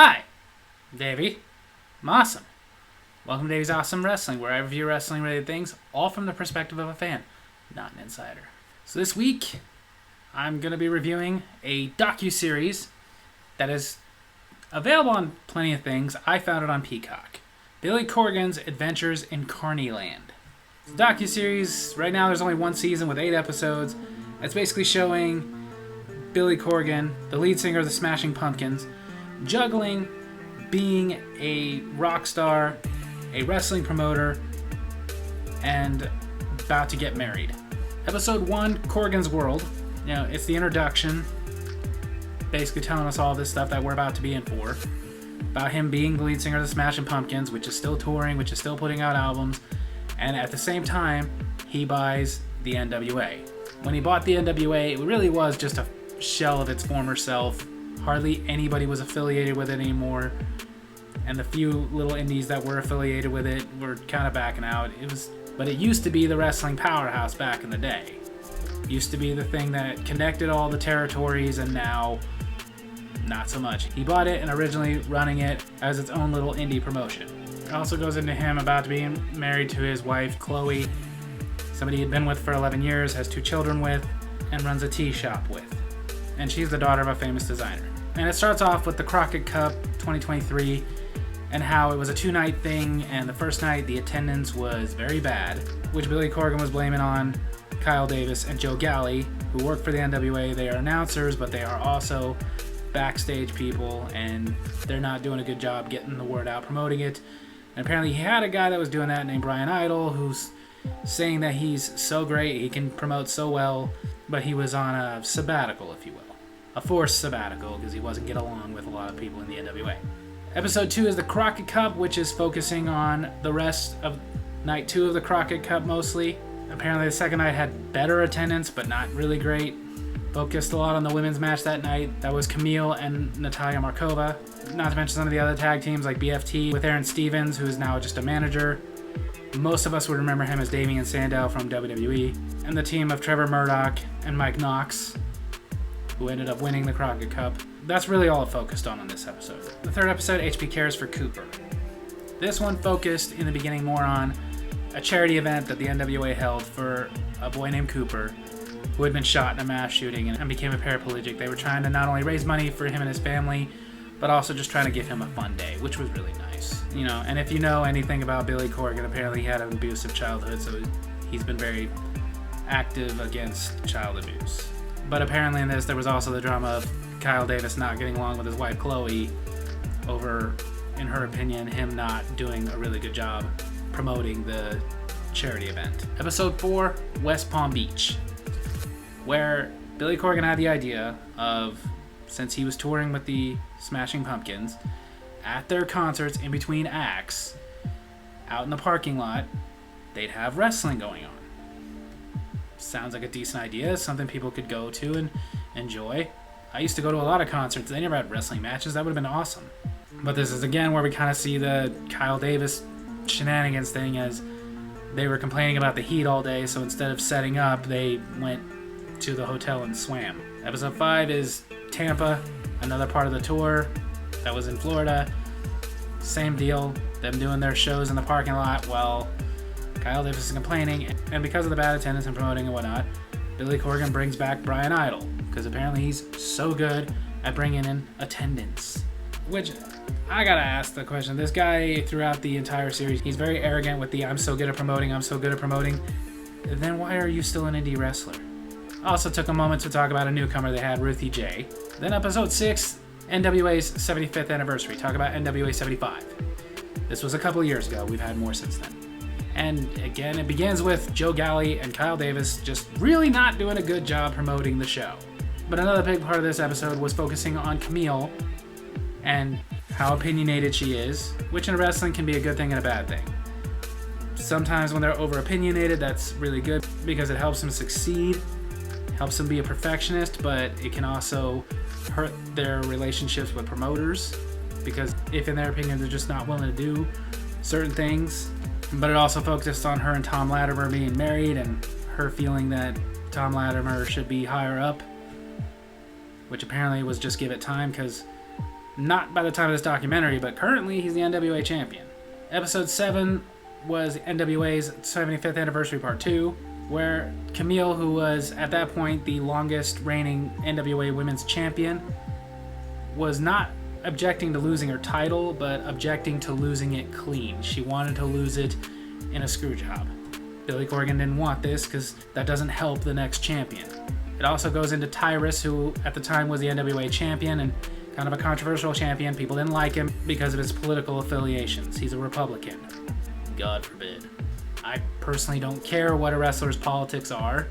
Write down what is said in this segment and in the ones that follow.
Hi, Davy. I'm awesome. Welcome to Davy's Awesome Wrestling, where I review wrestling-related things, all from the perspective of a fan, not an insider. So this week, I'm going to be reviewing a docuseries that is available on plenty of things. I found it on Peacock. Billy Corgan's Adventures in Carnyland. It's a docuseries. Right now there's only one season with 8 episodes. It's basically showing Billy Corgan, the lead singer of the Smashing Pumpkins, juggling being a rock star, a wrestling promoter, and about to get married. Episode 1, Corgan's World. You know, it's the introduction, basically telling us all this stuff that we're about to be in for. About him being the lead singer of the Smashing Pumpkins, which is still touring, which is still putting out albums, and at the same time, he buys the NWA. When he bought the NWA, it really was just a shell of its former self. Hardly anybody was affiliated with it anymore, and the few little indies that were affiliated with it were kind of backing out. But it used to be the wrestling powerhouse back in the day. It used to be the thing that connected all the territories, and now not so much. He bought it and originally running it as its own little indie promotion. It also goes into him about to being married to his wife, Chloe, somebody he'd been with for 11 years, has 2 children with, and runs a tea shop with. And she's the daughter of a famous designer. And it starts off with the Crockett Cup 2023 and how it was a 2-night thing, and the first night the attendance was very bad, which Billy Corgan was blaming on Kyle Davis and Joe Galley, who work for the NWA. They are announcers, but they are also backstage people, and they're not doing a good job getting the word out, promoting it. And apparently he had a guy that was doing that named Brian Idol, who's saying that he's so great, he can promote so well, but he was on a sabbatical, if you will. A forced sabbatical, because he wasn't getting along with a lot of people in the NWA. Episode 2 is the Crockett Cup, which is focusing on the rest of night 2 of the Crockett Cup mostly. Apparently the second night had better attendance, but not really great. Focused a lot on the women's match that night. That was Camille and Natalia Markova. Not to mention some of the other tag teams like BFT with Aaron Stevens, who is now just a manager. Most of us would remember him as Damien Sandow from WWE. And the team of Trevor Murdoch and Mike Knox, who ended up winning the Crockett Cup. That's really all it focused on this episode. The third episode, HP Cares for Cooper. This one focused in the beginning more on a charity event that the NWA held for a boy named Cooper, who had been shot in a mass shooting and became a paraplegic. They were trying to not only raise money for him and his family, but also just trying to give him a fun day, which was really nice. You know, and if you know anything about Billy Corgan, apparently he had an abusive childhood, so he's been very active against child abuse. But apparently in this, there was also the drama of Kyle Davis not getting along with his wife Chloe over, in her opinion, him not doing a really good job promoting the charity event. Episode 4, West Palm Beach, where Billy Corgan had the idea of, since he was touring with the Smashing Pumpkins, at their concerts in between acts, out in the parking lot, they'd have wrestling going on. Sounds like a decent idea, something people could go to and enjoy. I used to go to a lot of concerts. They never had wrestling matches. That would have been awesome. But this is again where we kind of see the Kyle Davis shenanigans thing, as they were complaining about the heat all day, so instead of setting up, they went to the hotel and swam. Episode 5 is Tampa, another part of the tour that was in Florida. Same deal, them doing their shows in the parking lot while Kyle Davis is complaining, and because of the bad attendance and promoting and whatnot, Billy Corgan brings back Brian Idol, because apparently he's so good at bringing in attendance. Which, I gotta ask the question, this guy throughout the entire series, he's very arrogant with the I'm so good at promoting, then why are you still an indie wrestler? Also took a moment to talk about a newcomer they had, Ruthie J. Then episode 6, NWA's 75th anniversary, talk about NWA 75. This was a couple years ago, we've had more since then. And again, it begins with Joe Galley and Kyle Davis just really not doing a good job promoting the show. But another big part of this episode was focusing on Camille and how opinionated she is, which in wrestling can be a good thing and a bad thing. Sometimes when they're over opinionated, that's really good because it helps them succeed, helps them be a perfectionist, but it can also hurt their relationships with promoters, because if in their opinion they're just not willing to do certain things. But it also focused on her and Tom Latimer being married and her feeling that Tom Latimer should be higher up, which apparently was just give it time, because Not by the time of this documentary, but currently he's the NWA champion. Episode 7 was NWA's 75th anniversary part 2, where Camille, who was at that point the longest reigning NWA women's champion, was not objecting to losing her title, but objecting to losing it clean. She wanted to lose it in a screw job. Billy Corgan didn't want this because that doesn't help the next champion. It also goes into Tyrus, who at the time was the NWA champion and kind of a controversial champion. People didn't like him because of his political affiliations. He's a Republican. God forbid. I personally don't care what a wrestler's politics are.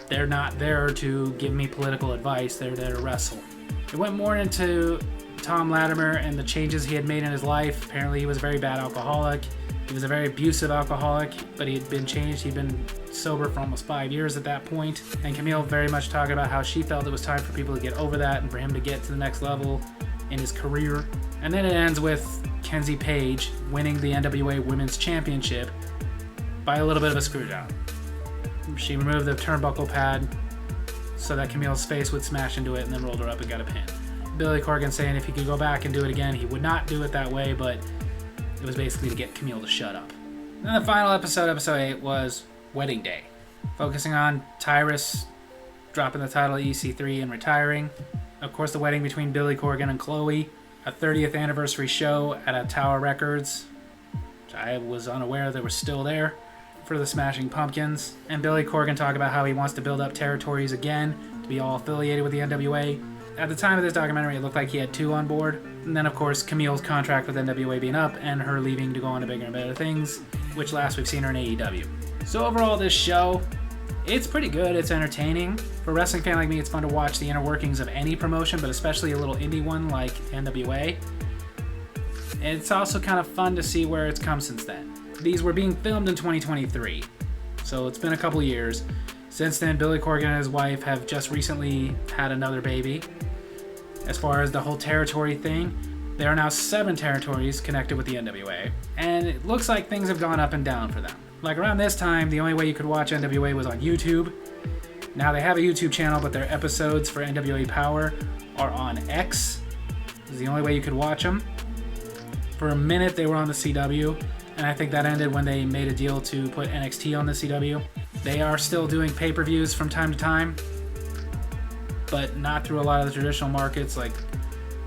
They're not there to give me political advice. They're there to wrestle. It went more into Tom Latimer and the changes he had made in his life. Apparently he was a very bad alcoholic. He was a very abusive alcoholic, but he had been changed. He'd been sober for almost 5 years at that point. And Camille very much talking about how she felt it was time for people to get over that and for him to get to the next level in his career. And then it ends with Kenzie Page winning the NWA Women's Championship by a little bit of a screw job. She removed the turnbuckle pad so that Camille's face would smash into it and then rolled her up and got a pin. Billy Corgan saying if he could go back and do it again, he would not do it that way, but it was basically to get Camille to shut up. Then the final episode, episode 8, was Wedding Day, focusing on Tyrus dropping the title at EC3 and retiring. Of course, the wedding between Billy Corgan and Chloe, a 30th anniversary show at a Tower Records, which I was unaware they were still there, for the Smashing Pumpkins. And Billy Corgan talked about how he wants to build up territories again to be all affiliated with the NWA. At the time of this documentary, it looked like he had 2 on board. And then, of course, Camille's contract with NWA being up and her leaving to go on to bigger and better things, which last we've seen her in AEW. So overall, this show, it's pretty good. It's entertaining. For a wrestling fan like me, it's fun to watch the inner workings of any promotion, but especially a little indie one like NWA. And it's also kind of fun to see where it's come since then. These were being filmed in 2023, so it's been a couple years. Since then, Billy Corgan and his wife have just recently had another baby. As far as the whole territory thing, there are now 7 territories connected with the NWA, and it looks like things have gone up and down for them. Like around this time, the only way you could watch NWA was on YouTube. Now they have a YouTube channel, but their episodes for NWA Power are on X. This is the only way you could watch them. For a minute, they were on the CW, and I think that ended when they made a deal to put NXT on the CW. They are still doing pay-per-views from time to time, but not through a lot of the traditional markets, like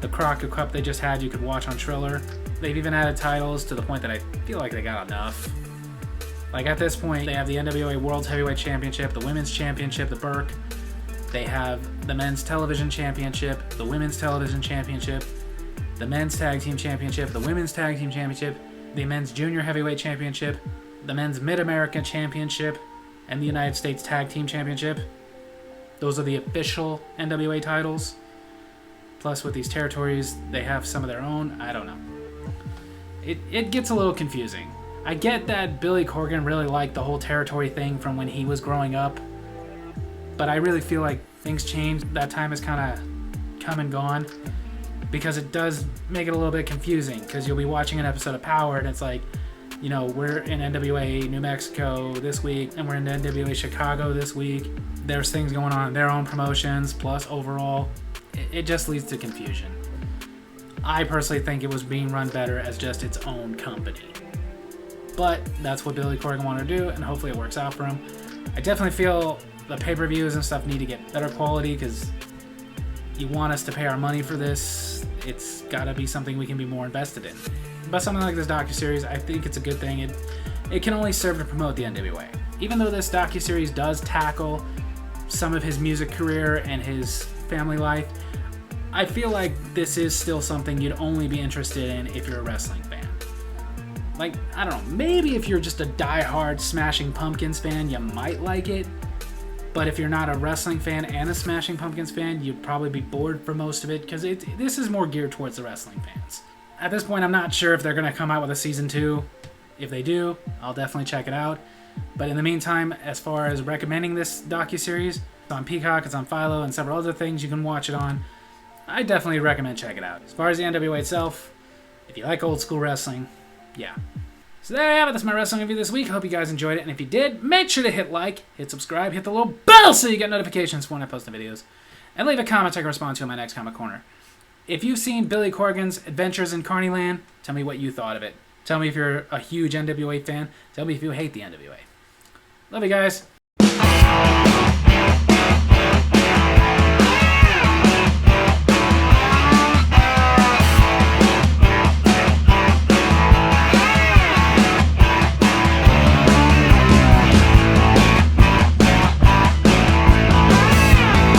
the Crockett Cup they just had you could watch on Triller. They've even added titles to the point that I feel like they got enough. Like at this point, they have the NWA World Heavyweight Championship, the Women's Championship, the Burke. They have the Men's Television Championship, the Women's Television Championship, the Men's Tag Team Championship, the Women's Tag Team Championship, the Men's Junior Heavyweight Championship, the Men's Mid-America Championship, and the United States Tag Team Championship. Those are the official NWA titles. Plus, with these territories, they have some of their own. I don't know. It gets a little confusing. I get that Billy Corgan really liked the whole territory thing from when he was growing up, but I really feel like things changed. That time has kind of come and gone, because it does make it a little bit confusing, because you'll be watching an episode of Power and it's like, you know, we're in NWA New Mexico this week and we're in NWA Chicago this week. There's things going on in their own promotions, plus overall, it just leads to confusion. I personally think it was being run better as just its own company. But that's what Billy Corgan wanted to do, and hopefully it works out for him. I definitely feel the pay-per-views and stuff need to get better quality, because you want us to pay our money for this. It's got to be something we can be more invested in. But something like this docuseries, I think it's a good thing. It can only serve to promote the NWA. Even though this docuseries does tackle some of his music career and his family life, I feel like this is still something you'd only be interested in if you're a wrestling fan. Like, I don't know, maybe if you're just a die-hard Smashing Pumpkins fan, you might like it. But if you're not a wrestling fan and a Smashing Pumpkins fan, you'd probably be bored for most of it, because this is more geared towards the wrestling fans. At this point, I'm not sure if they're going to come out with a season 2. If they do, I'll definitely check it out. But in the meantime, as far as recommending this docuseries, it's on Peacock, it's on Philo, and several other things you can watch it on. I definitely recommend checking it out. As far as the NWA itself, if you like old school wrestling, yeah. So there you have it. That's my wrestling review this week. Hope you guys enjoyed it. And if you did, make sure to hit like, hit subscribe, hit the little bell so you get notifications when I post the videos. And leave a comment I can respond to in my next Comic Corner. if you've seen Billy Corgan's Adventures in Carnyland, tell me what you thought of it. Tell me if you're a huge NWA fan. Tell me if you hate the NWA. Love you guys.